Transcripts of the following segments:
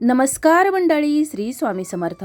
नमस्कार मंडळी, श्री स्वामी समर्थ.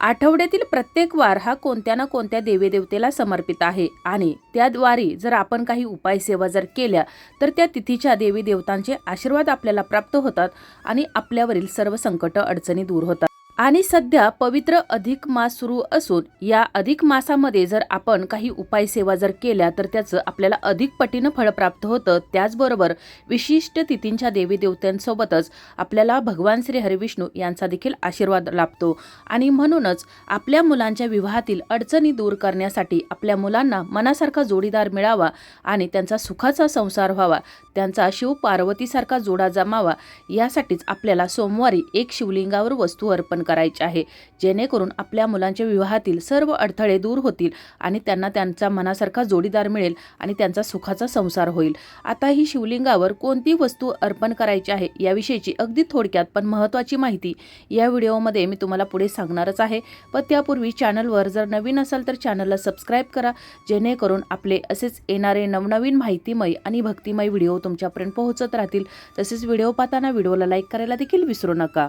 आठवड्यातील प्रत्येक वार हा कोणत्या ना कोणत्या देवीदेवतेला समर्पित आहे आणि त्याद्वारे जर आपण काही उपाय सेवा जर केल्या तर त्या तिथीच्या देवी देवतांचे आशीर्वाद आपल्याला प्राप्त होतात आणि आपल्यावरील सर्व संकट अडचणी दूर होतात. आणि सध्या पवित्र अधिक मास सुरू असून या अधिक मासामध्ये जर आपण काही उपाय सेवा जर केल्या तर त्याचं आपल्याला अधिक पटीनं फळ प्राप्त होतं. त्याचबरोबर विशिष्ट तिथींच्या देवी देवतांसोबतच आपल्याला भगवान श्री हरिविष्णू यांचा देखील आशीर्वाद लाभतो. आणि म्हणूनच आपल्या मुलांच्या विवाहातील अडचणी दूर करण्यासाठी आपल्या मुलांना मनासारखा जोडीदार मिळावा आणि त्यांचा सुखाचा संसार व्हावा, त्यांचा शिव पार्वतीसारखा जोडा जमावा, यासाठीच आपल्याला सोमवारी एक शिवलिंगावर वस्तू अर्पण करायची आहे, जेणेकरून आपल्या मुलांच्या विवाहातील सर्व अडथळे दूर होतील आणि त्यांना त्यांचा मनासारखा जोडीदार मिळेल आणि त्यांचा सुखाचा संसार होईल. आता ही शिवलिंगावर कोणती वस्तू अर्पण करायची आहे याविषयीची अगदी थोडक्यात पण महत्त्वाची माहिती या व्हिडिओमध्ये मी तुम्हाला पुढे सांगणारच आहे. पण त्यापूर्वी चॅनलवर जर नवीन असाल तर चॅनलला सबस्क्राईब करा, जेणेकरून आपले असेच येणारे नवनवीन माहितीमय आणि भक्तिमय व्हिडिओ तुमच्यापर्यंत पोहोचत राहतील. तसेच व्हिडिओ पाहताना व्हिडिओला लाईक करायला देखील विसरू नका.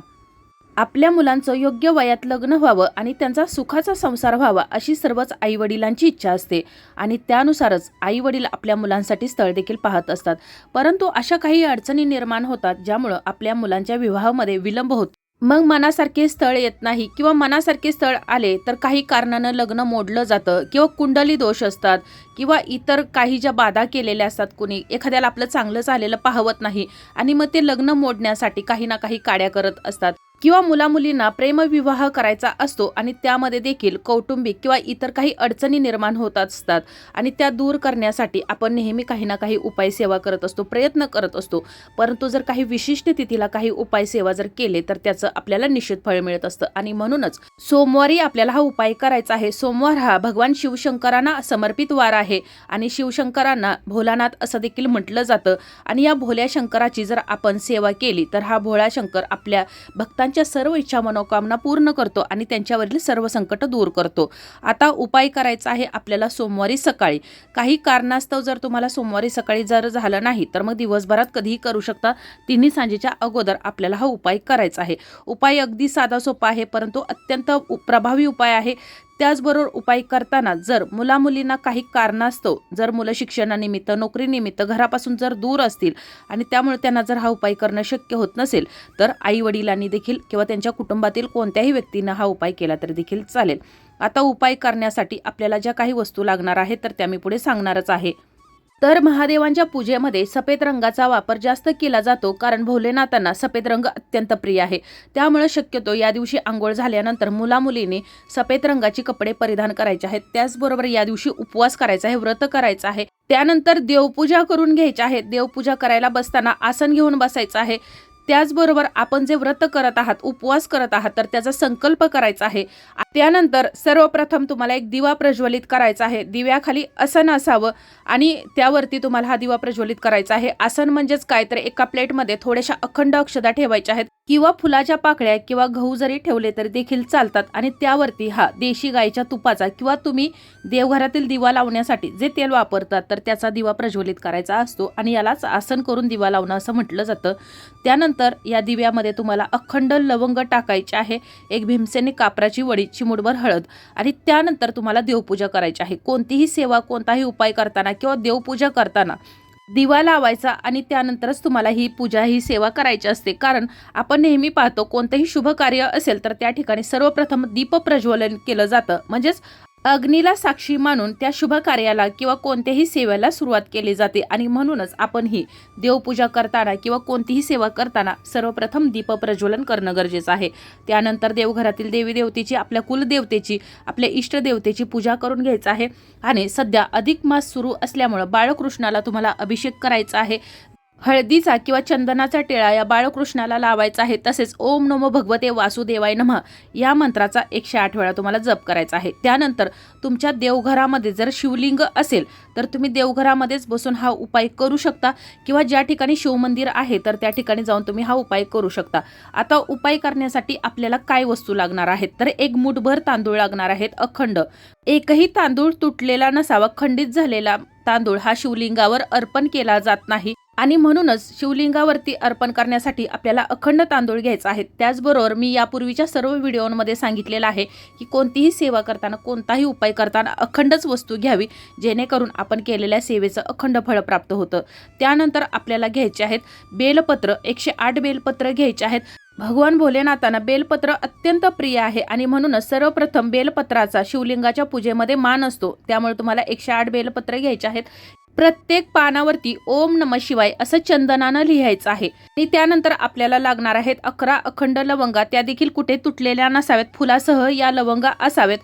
आपल्या मुलांचं योग्य वयात लग्न व्हावं आणि त्यांचा सुखाचा संसार व्हावा अशी सर्वच आईवडिलांची इच्छा असते आणि त्यानुसारच आईवडील आपल्या मुलांसाठी स्थळ देखील पाहत असतात. परंतु अशा काही अडचणी निर्माण होतात ज्यामुळं आपल्या मुलांच्या विवाहामध्ये विलंब होतो. मग मनासारखे स्थळ येत नाही किंवा मनासारखे स्थळ आले तर काही कारणानं लग्न मोडलं जातं किंवा कुंडली दोष असतात किंवा इतर काही ज्या बाधा केलेल्या असतात, कुणी एखाद्याला आपलं चांगलं झालेलं पाहवत नाही आणि मग ते लग्न मोडण्यासाठी काही ना काही काड्या करत असतात किंवा मुलामुलींना प्रेमविवाह करायचा असतो आणि त्यामध्ये देखील कौटुंबिक किंवा इतर काही अडचणी निर्माण होत असतात आणि त्या दूर करण्यासाठी आपण नेहमी काही ना काही उपाय सेवा करत असतो, प्रयत्न करत असतो. परंतु जर काही विशिष्ट तिथीला काही उपाय सेवा जर केले तर त्याचं आपल्याला निश्चित फळ मिळत असतं आणि म्हणूनच सोमवारी आपल्याला हा उपाय करायचा आहे. सोमवार हा भगवान शिवशंकरांना समर्पित वार आहे आणि शिवशंकरांना भोलानाथ असं देखील म्हटलं जातं आणि या भोल्या शंकराची जर आपण सेवा केली तर हा भोळा शंकर आपल्या भक्तांच्या सर्व इच्छा मनोकामना पूर्ण करतो आणि त्यांच्यावरील सर्व संकट दूर करतो. आता उपाय करायचा आहे आपल्याला सोमवारी सकाळी. काही कारणास्तव जर तुम्हाला सोमवारी सकाळी जर झालं नाही तर मग दिवसभरात कधीही करू शकता. तिन्ही सांजेच्या अगोदर आपल्याला हा उपाय करायचा आहे. उपाय अगदी साधा सोपा आहे परंतु अत्यंत प्रभावी उपाय आहे. त्याचबरोबर उपाय करताना जर मुलामुलींना काही कारणास्तव जर मुलं शिक्षणानिमित्त, नोकरीनिमित्त घरापासून जर दूर असतील आणि त्यामुळे त्यांना जर हा उपाय करणं शक्य होत नसेल तर आई वडिलांनी देखील किंवा त्यांच्या कुटुंबातील कोणत्याही व्यक्तीनं हा उपाय केला तरी देखील चालेल. आता उपाय करण्यासाठी आपल्याला ज्या काही वस्तू लागणार आहेत तर त्या मी पुढे सांगणारच आहे. तर महादेवांच्या पूजेमध्ये सफेद रंगाचा वापर जास्त केला जातो कारण भोलेनाथांना सफेद रंग अत्यंत प्रिय आहे. त्यामुळे शक्यतो या दिवशी आंघोळ झाल्यानंतर मुलामुलींनी सफेद रंगाची कपडे परिधान करायचे आहेत. त्याचबरोबर या दिवशी उपवास करायचा आहे, व्रत करायचं आहे. त्यानंतर देवपूजा करून घ्यायची आहे. देवपूजा करायला बसताना आसन घेऊन बसायचं आहे. त्याचबरोबर आपण जे व्रत करत आहात, उपवास करत आहात तर त्याचा संकल्प करायचा आहे. त्यानंतर सर्वप्रथम तुम्हाला एक दिवा प्रज्वलित करायचा आहे. दिव्याखाली आसन असावं आणि त्यावरती तुम्हाला हा दिवा प्रज्वलित करायचा आहे. आसन म्हणजेच काय तर एका प्लेटमध्ये थोड्याशा अखंड अक्षता ठेवायच्या आहेत किंवा फुलाच्या पाकळ्या किंवा गहू जरी ठेवले तरी देखील चालतात आणि त्यावरती हा देशी गाईच्या तुपाचा किंवा तुम्ही देवघरातील दिवा लावण्यासाठी जे तेल वापरतात तर त्याचा दिवा प्रज्वलित करायचा असतो आणि यालाच आसन करून दिवा लावणं असं म्हटलं जातं. त्यानंतर या दिव्यामध्ये तुम्हाला अखंड लवंग टाकायचे आहे, एक भीमसेनी कापराची वडी, चिमूटभर हळद आणि त्यानंतर तुम्हाला देवपूजा करायची आहे. कोणतीही सेवा, कोणताही उपाय करताना किंवा देवपूजा करताना दिवा लावायचा आणि त्यानंतरच तुम्हाला ही पूजा, ही सेवा करायची असते. कारण आपण नेहमी पाहतो कोणतेही शुभ कार्य असेल तर त्या ठिकाणी सर्वप्रथम दीप प्रज्वलन केलं जातं, म्हणजेच अग्नीला साक्षी मानून त्या शुभ कार्याला किंवा कोणत्याही सेवेला सुरुवात केली जाते आणि म्हणूनच आपण ही देवपूजा करताना किंवा कोणतीही सेवा करताना सर्वप्रथम दीप प्रज्वलन करणं गरजेचं आहे. त्यानंतर देवघरातील देवी देवतेची, आपल्या कुलदेवतेची, आपल्या इष्टदेवतेची पूजा करून घ्यायचं आहे. आणि सध्या अधिक मास सुरू असल्यामुळं बाळकृष्णाला तुम्हाला अभिषेक करायचा आहे. हळदीचा किंवा चंदनाचा टिळा या बाळकृष्णाला लावायचा आहे. तसेच ओम नमो भगवते वासुदेवाय नमः या मंत्राचा 108 वेळा तुम्हाला जप करायचा आहे. त्यानंतर तुमच्या देवघरामध्ये जर शिवलिंग असेल तर तुम्ही देवघरामध्येच बसून हा उपाय करू शकता किंवा ज्या ठिकाणी शिवमंदिर आहे तर त्या ठिकाणी जाऊन तुम्ही हा उपाय करू शकता. आता उपाय करण्यासाठी आपल्याला काय वस्तू लागणार आहेत तर एक मूठभर तांदूळ लागणार आहेत अखंड. एकही तांदूळ तुटलेला नसावा. खंडित झालेला तांदूळ हा शिवलिंगावर अर्पण केला जात नाही आणि म्हणूनच शिवलिंगावरती अर्पण करण्यासाठी आपल्याला अखंड तांदूळ घ्यायचा आहे। त्याचबरोबर मी यापूर्वीच्या सर्व व्हिडिओमध्ये सांगितलेलं आहे की कोणतीही सेवा करताना, कोणताही उपाय करताना अखंडच वस्तू घ्यावी, जेणेकरून आपण केलेल्या सेवेचं अखंड फळ प्राप्त होतं। त्यानंतर आपल्याला घ्यायचे आहेत बेलपत्र, 108 बेलपत्र घ्यायचे आहेत। भगवान भोलेनाथांना बेलपत्र अत्यंत प्रिय आहे आणि म्हणूनच सर्वप्रथम बेलपत्राचा शिवलिंगाच्या पूजेमध्ये मान असतो। त्यामुळे तुम्हाला 108 बेलपत्र घ्यायचे आहेत। प्रत्येक पानावरती ओम नमः शिवाय असं चंदनानं लिहायचं आहे आणि त्यानंतर आपल्याला लागणार आहेत 11 अखंड लवंगा, त्या देखील कुठे तुटलेल्या नसाव्यात, फुलासह या लवंगा असावेत।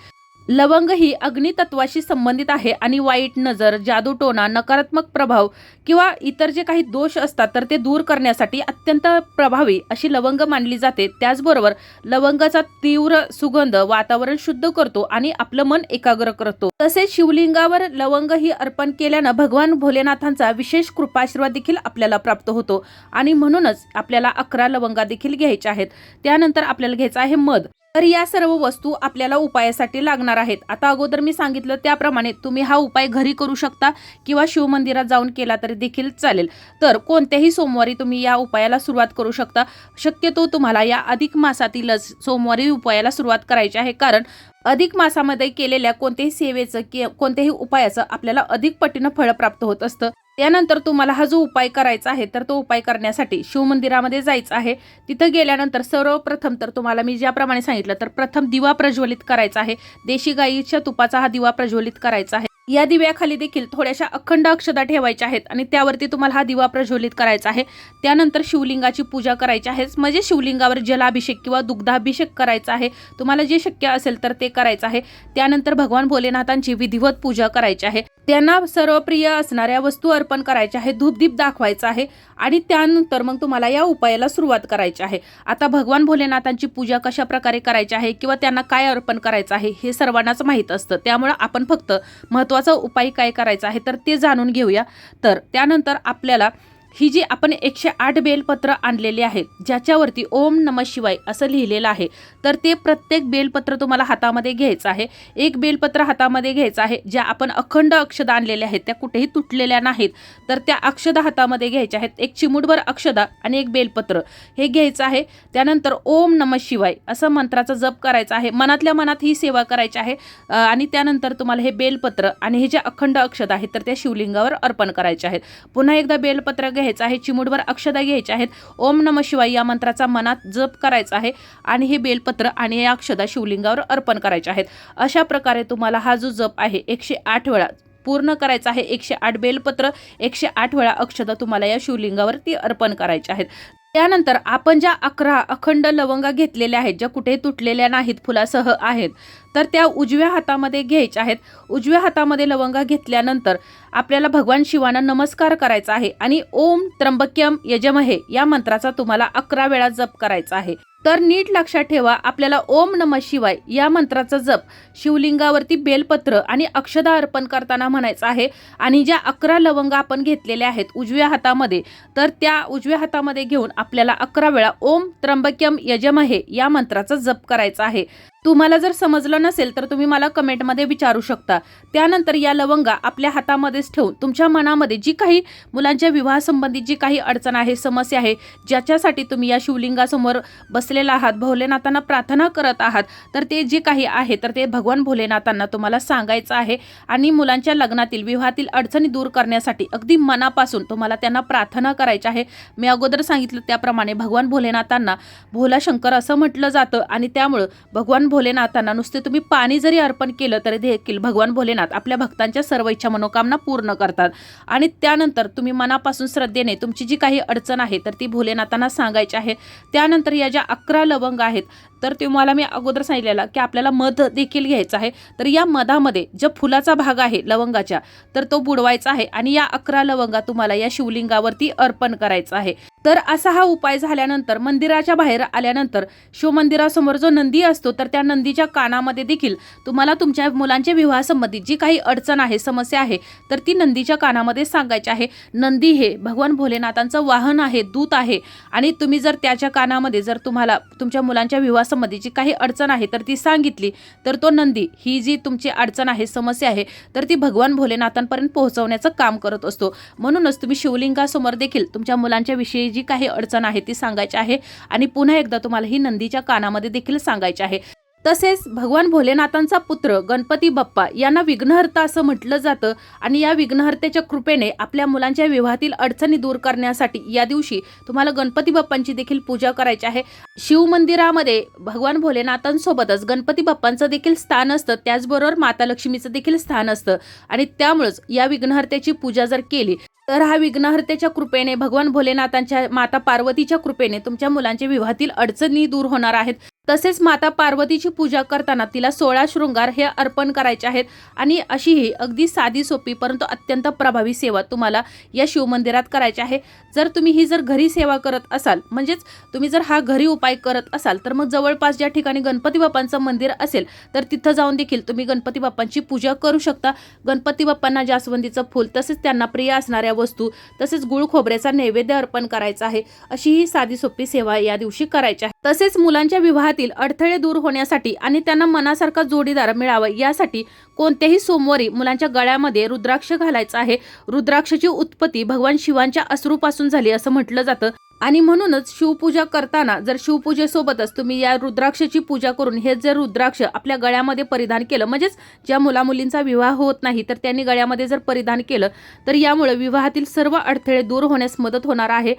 लवंग ही अग्नितत्वाशी संबंधित आहे आणि वाईट नजर, जादूटोणा, नकारात्मक प्रभाव किंवा इतर जे काही दोष असतात तर ते दूर करण्यासाठी अत्यंत प्रभावी अशी लवंग मानली जाते। त्याचबरोबर लवंगाचा तीव्र सुगंध वातावरण शुद्ध करतो आणि आपलं मन एकाग्र करतो। तसेच शिवलिंगावर लवंग ही अर्पण केल्यानं भगवान भोलेनाथांचा विशेष कृपाशीर्वाद देखील आपल्याला प्राप्त होतो आणि म्हणूनच आपल्याला 11 लवंगा देखील घ्यायच्या आहेत। त्यानंतर आपल्याला घ्यायचं आहे मध। तर या सर्व वस्तू आपल्याला उपायासाठी लागणार आहेत। आता अगोदर मी सांगितलं त्याप्रमाणे तुम्ही हा उपाय घरी करू शकता किंवा शिवमंदिरात जाऊन केला तरी देखील चालेल। तर कोणत्याही सोमवारी तुम्ही या उपायाला सुरुवात करू शकता। शक्यतो तुम्हाला या अधिक मासातीलच सोमवारी उपायाला सुरुवात करायची आहे, कारण अधिक मासामध्ये केलेल्या कोणत्याही सेवेचं किंवा कोणत्याही उपायाचं आपल्याला अधिक पटीनं फळ प्राप्त होत असतं। त्यानंतर तुम्हाला हा जो उपाय करायचा आहे तर तो उपाय करण्यासाठी शिवमंदिरामध्ये जायचं आहे। तिथं गेल्यानंतर सर्वप्रथम तर तुम्हाला मी ज्याप्रमाणे सांगितलं तर प्रथम दिवा प्रज्वलित करायचा आहे। देशी गाईच्या तुपाचा हा दिवा प्रज्वलित करायचा आहे। या दिव्याखाली देखील थोड्याशा अखंड अक्षता ठेवायच्या आहेत आणि त्यावरती तुम्हाला हा दिवा प्रज्वलित करायचा आहे। त्यानंतर शिवलिंगाची पूजा करायची आहे, म्हणजे शिवलिंगावर जलाभिषेक किंवा दुग्धाभिषेक करायचा आहे। तुम्हाला जे शक्य असेल तर ते करायचं आहे। त्यानंतर भगवान भोलेनाथांची विधिवत पूजा करायची आहे। त्यांना सर्वप्रिय असणाऱ्या वस्तू अर्पण करायच्या आहे, धूपदीप दाखवायचा आहे आणि त्यानंतर मग तुम्हाला या उपायाला सुरुवात करायची आहे। आता भगवान भोलेनाथांची पूजा कशा प्रकारे करायची आहे किंवा त्यांना काय अर्पण करायचं आहे हे सर्वांनाच माहीत असतं, त्यामुळे आपण फक्त महत्त्वाचा उपाय काय करायचा आहे तर ते जाणून घेऊया। तर त्यानंतर आपल्याला ही जी आपण 108 बेलपत्र आणलेली आहेत, ज्याच्यावरती ओम नमः शिवाय असं लिहिलेलं आहे, तर ते प्रत्येक बेलपत्र तुम्हाला हातामध्ये घ्यायचं आहे। एक बेलपत्र हातामध्ये घ्यायचं आहे। ज्या आपण अखंड अक्षदा आणलेल्या आहेत त्या कुठेही तुटलेल्या नाहीत, तर त्या अक्षदा हातामध्ये घ्यायच्या आहेत। एक चिमूटभर अक्षदा आणि एक बेलपत्र हे घ्यायचं आहे। त्यानंतर ओम नमः शिवाय असं मंत्राचा जप करायचा आहे। मनातल्या मनात ही सेवा करायची आहे आणि त्यानंतर तुम्हाला हे बेलपत्र आणि हे जे अखंड अक्षदा आहेत तर त्या शिवलिंगावर अर्पण करायचे आहेत। पुन्हा एकदा बेलपत्र घ्यायचं आहे, चिमूटभर अक्षदा घ्यायच्या आहेत, ओम नमः शिवाय या मंत्राचा मनात जप करायचा आहे आणि हे बेलपत्र आणि या अक्षदा शिवलिंगावर अर्पण करायच्या आहेत। अशा प्रकारे तुम्हाला हा जो जप आहे 108 वेळा पूर्ण करायचा आहे। 108 बेलपत्र, 108 वेळा अक्षदा तुम्हाला या शिवलिंगावरती अर्पण करायच्या आहेत। त्यानंतर आपण ज्या 11 अखंड लवंगा घेतलेल्या आहेत, ज्या कुठे तुटलेल्या नाहीत, फुलासह आहेत, तर त्या उजव्या हातामध्ये घ्यायच्या आहेत। उजव्या हातामध्ये लवंगा घेतल्यानंतर आपल्याला भगवान शिवांना नमस्कार करायचा आहे आणि ओम त्र्यंबक्यम यजमहे या मंत्राचा तुम्हाला 11 वेळा जप करायचा आहे। तर नीट लक्षात ठेवा, आपल्याला ओम नमः शिवाय या मंत्राचा जप शिवलिंगावरती बेलपत्र आणि अक्षदा अर्पण करताना म्हणायचा आहे आणि ज्या 11 लवंगा आपण घेतलेल्या आहेत उजव्या हातामध्ये, तर त्या उजव्या हातामध्ये घेऊन आपल्याला 11 वेळा ओम त्र्यंबक्यम यजमहे या मंत्राचा जप करायचा आहे। तुम्हाला जर समजलं नसेल तर तुम्ही मला कमेंटमध्ये विचारू शकता। त्यानंतर या लवंगा आपल्या हातामध्येच ठेवून तुमच्या मनामध्ये जी काही मुलांच्या विवाहासंबंधित जी काही अडचण आहे, समस्या आहे, ज्याच्यासाठी तुम्ही या शिवलिंगासमोर बसलेला आहात, भोलेनाथांना प्रार्थना करत आहात, तर ते जे काही आहे तर ते भगवान भोलेनाथांना तुम्हाला सांगायचं आहे आणि मुलांच्या लग्नातील विवाहातील अडचणी दूर करण्यासाठी अगदी मनापासून तुम्हाला त्यांना प्रार्थना करायची आहे। मी अगोदर सांगितलं त्याप्रमाणे भगवान भोलेनाथांना भोला शंकर असं म्हटलं जातं आणि त्यामुळे भगवान भोलेनाथांना नुसते तुम्ही पाणी जरी अर्पण केलं तरी देखील भगवान भोलेनाथ आपल्या भक्तांच्या सर्व इच्छा मनोकामना पूर्ण करतात। आणि त्यानंतर तुम्ही मनापासून श्रद्धेने तुमची जी काही अडचण आहे तर ती भोलेनाथांना सांगायची आहे। त्यानंतर या ज्या 11 लवंग आहेत तर तुम्हाला मी अगोदर सांगितलेलं की आपल्याला मध देखील घ्यायचा आहे। तर या मधामध्ये जो फुलाचा भाग आहे लवंगाच्या तर तो बुडवायचा आहे आणि या 11 लवंगा तुम्हाला या शिवलिंगावरती अर्पण करायचा आहे। तर असा हा उपाय झाल्यानंतर मंदिराच्या बाहेर आल्यानंतर शिवमंदिरासमोर जो नंदी असतो तर त्या नंदीच्या कानामध्ये देखील तुम्हाला तुमच्या मुलांच्या विवाहासंबंधित जी काही अडचण आहे, समस्या आहे, तर ती नंदीच्या कानामध्ये सांगायची आहे. नंदी हे भगवान भोलेनाथांचं वाहन आहे, दूत आहे आणि तुम्ही जर त्याच्या कानामध्ये जर तुम्हाला तुमच्या मुलांच्या विवाहासंबंधी जी काही अडचण आहे तर ती सांगितली तर तो नंदी ही जी तुमची अडचण आहे, समस्या आहे, तर ती भगवान भोलेनाथांपर्यंत पोहोचवण्याचं काम करत असतो. म्हणूनच तुम्ही शिवलिंगासमोर देखील तुमच्या मुलांच्या विषयी जी काही अडचण आहे ती सांगायची आहे आणि पुन्हा एकदा तुम्हाला ही नंदीच्या कानामध्ये देखील सांगायची आहे. तसेच भगवान भोलेनाथांचा पुत्र गणपती बाप्पा यांना विघ्नहर्ता असं म्हटलं जातं आणि या विघ्नहर्त्याच्या कृपेने आपल्या मुलांच्या विवाहातील अडचणी दूर करण्यासाठी या दिवशी तुम्हाला गणपती बाप्पांची देखील पूजा करायची आहे. शिव मंदिरामध्ये भगवान भोलेनाथांसोबतच गणपती बाप्पांचं देखील स्थान असतं, त्याचबरोबर माता लक्ष्मीचं देखील स्थान असतं आणि त्यामुळेच या विघ्नहर्त्याची पूजा जर केली तर हा विघ्नहर्त्याच्या कृपेने भगवान भोलेनाथांच्या माता पार्वतीच्या कृपेने तुमच्या मुलांच्या विवाहातील अडचणी दूर होणार आहेत. तसेच माता पार्वतीची पूजा करताना तिला 16 शृंगार हे अर्पण करायचे आहेत आणि अशी ही अगदी साधी सोपी परंतु अत्यंत प्रभावी सेवा तुम्हाला या शिवमंदिरात करायची आहे. जर तुम्ही ही जर घरी सेवा करत असाल, म्हणजेच तुम्ही जर हा घरी उपाय करत असाल तर मग जवळपास ज्या ठिकाणी गणपती बाप्पांचं मंदिर असेल तर तिथं जाऊन देखील तुम्ही गणपती बाप्पांची पूजा करू शकता. गणपती बाप्पांना जास्वंदीचं फूल तसेच त्यांना प्रिय असणाऱ्या वस्तू तसेच गुळ खोबऱ्याचा नैवेद्य अर्पण करायचा आहे. अशी ही साधी सोपी सेवा या दिवशी करायची आहे. तसेच मुलांच्या विवाहातील अडथळे दूर होण्यासाठी आणि त्यांना मनासारखा जोडीदार मिळावा यासाठी कोणत्याही सोमवारी मुलांच्या गळ्यामध्ये रुद्राक्ष घालायचा आहे. रुद्राक्षाची उत्पत्ती भगवान शिवांच्या अश्रूपासून झाली असं म्हटलं जातं आणि म्हणूनच शिवपूजा करताना जर शिवपूजेसोबतच तुम्ही या रुद्राक्षाची पूजा करून हे जर रुद्राक्ष आपल्या गळ्यामध्ये परिधान केलं, म्हणजेच ज्या मुलामुलींचा विवाह होत नाही तर त्यांनी गळ्यामध्ये जर परिधान केलं तर यामुळे विवाहातील सर्व अडथळे दूर होण्यास मदत होणार आहे.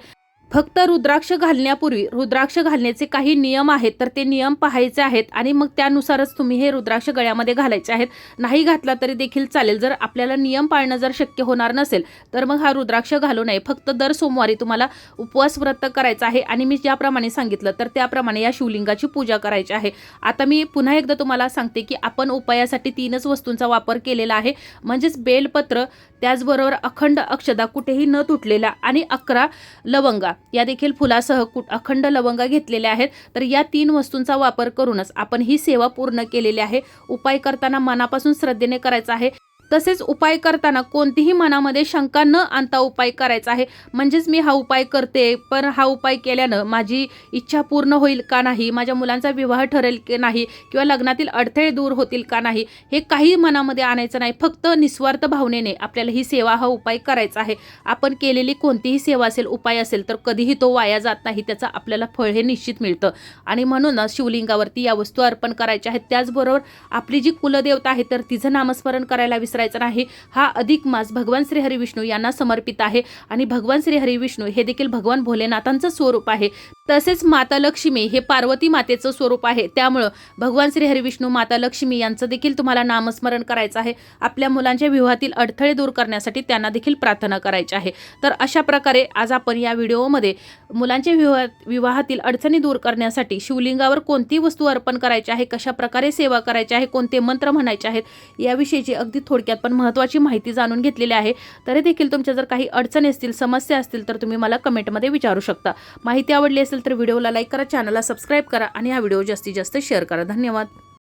फक्त रुद्राक्ष घालण्यापूर्वी रुद्राक्ष घालण्याचे काही नियम आहेत तर ते नियम पाहायचे आहेत आणि मग त्यानुसारच तुम्ही हे रुद्राक्ष गळ्यामध्ये घालायचे आहेत. नाही घातला तरी देखील चालेल. जर आपल्याला नियम पाळणं जर शक्य होणार नसेल तर मग हा रुद्राक्ष घालू नये. फक्त दर सोमवारी तुम्हाला उपवास व्रत करायचं आहे आणि मी ज्याप्रमाणे सांगितलं तर त्याप्रमाणे या शिवलिंगाची पूजा करायची आहे. आता मी पुन्हा एकदा तुम्हाला सांगते की आपण उपायासाठी 3च वस्तूंचा वापर केलेला आहे, म्हणजेच बेलपत्र, त्याचबरोबर अखंड अक्षदा कुठेही न तुटलेला आणि 11 लवंगा या देखील फुलासह अखंड लवंगा घेतलेल्या आहेत. तर या 3 वस्तूंचा वापर करूनच आपण ही सेवा पूर्ण केलेली आहे. उपाय करताना मनापासून श्रद्धेने करायचा आहे. तसेच उपाय करताना कोणतीही मनामध्ये शंका न आणता उपाय करायचा आहे. म्हणजेच मी हा उपाय करते पण हा उपाय केल्यानं माझी इच्छा पूर्ण होईल का नाही, माझ्या मुलांचा विवाह ठरेल की नाही किंवा लग्नातील अडथळे दूर होतील का नाही, हे काही मनामध्ये आणायचं नाही. फक्त निस्वार्थ भावनेने आपल्याला ही सेवा, हा उपाय करायचा आहे. आपण केलेली कोणतीही सेवा असेल, उपाय असेल तर कधीही तो वाया जात नाही, त्याचं आपल्याला फळ हे निश्चित मिळतं आणि म्हणूनच शिवलिंगावरती या वस्तू अर्पण करायच्या आहेत. त्याचबरोबर आपली जी कुलदेवता आहे तर तिचं नामस्मरण करायला विसरायचं नाही. हा अधिक मास भगवान श्री हरी विष्णू यांना समर्पित आहे आणि भगवान श्री हरी विष्णू हे देखील भगवान भोलेनाथांचं स्वरूप आहे. तसेच माता लक्ष्मी हे पार्वती मातेचं स्वरूप आहे. त्यामुळं भगवान श्री हरी विष्णू, माता लक्ष्मी यांचं देखील तुम्हाला नामस्मरण करायचं आहे. आपल्या मुलांच्या विवाहातील अडथळे दूर करण्यासाठी त्यांना देखील प्रार्थना करायची आहे. तर अशा प्रकारे आज आपण या व्हिडिओमध्ये मुलांच्या विवाहातील अडचणी दूर करण्यासाठी शिवलिंगावर कोणती वस्तू अर्पण करायची आहे, कशा प्रकारे सेवा करायची आहे, कोणते मंत्र म्हणायचे आहेत याविषयीची अगदी थोडक्यात पण महत्त्वाची माहिती जाणून घेतलेली आहे. तरी देखील तुमच्या जर काही अडचणी असतील, समस्या असतील तर तुम्ही मला कमेंटमध्ये विचारू शकता. माहिती आवडली असेल तर व्हिडिओला लाईक करा, चॅनलला सबस्क्राईब करा आणि हा व्हिडिओ जास्तीत जास्त शेअर करा. धन्यवाद.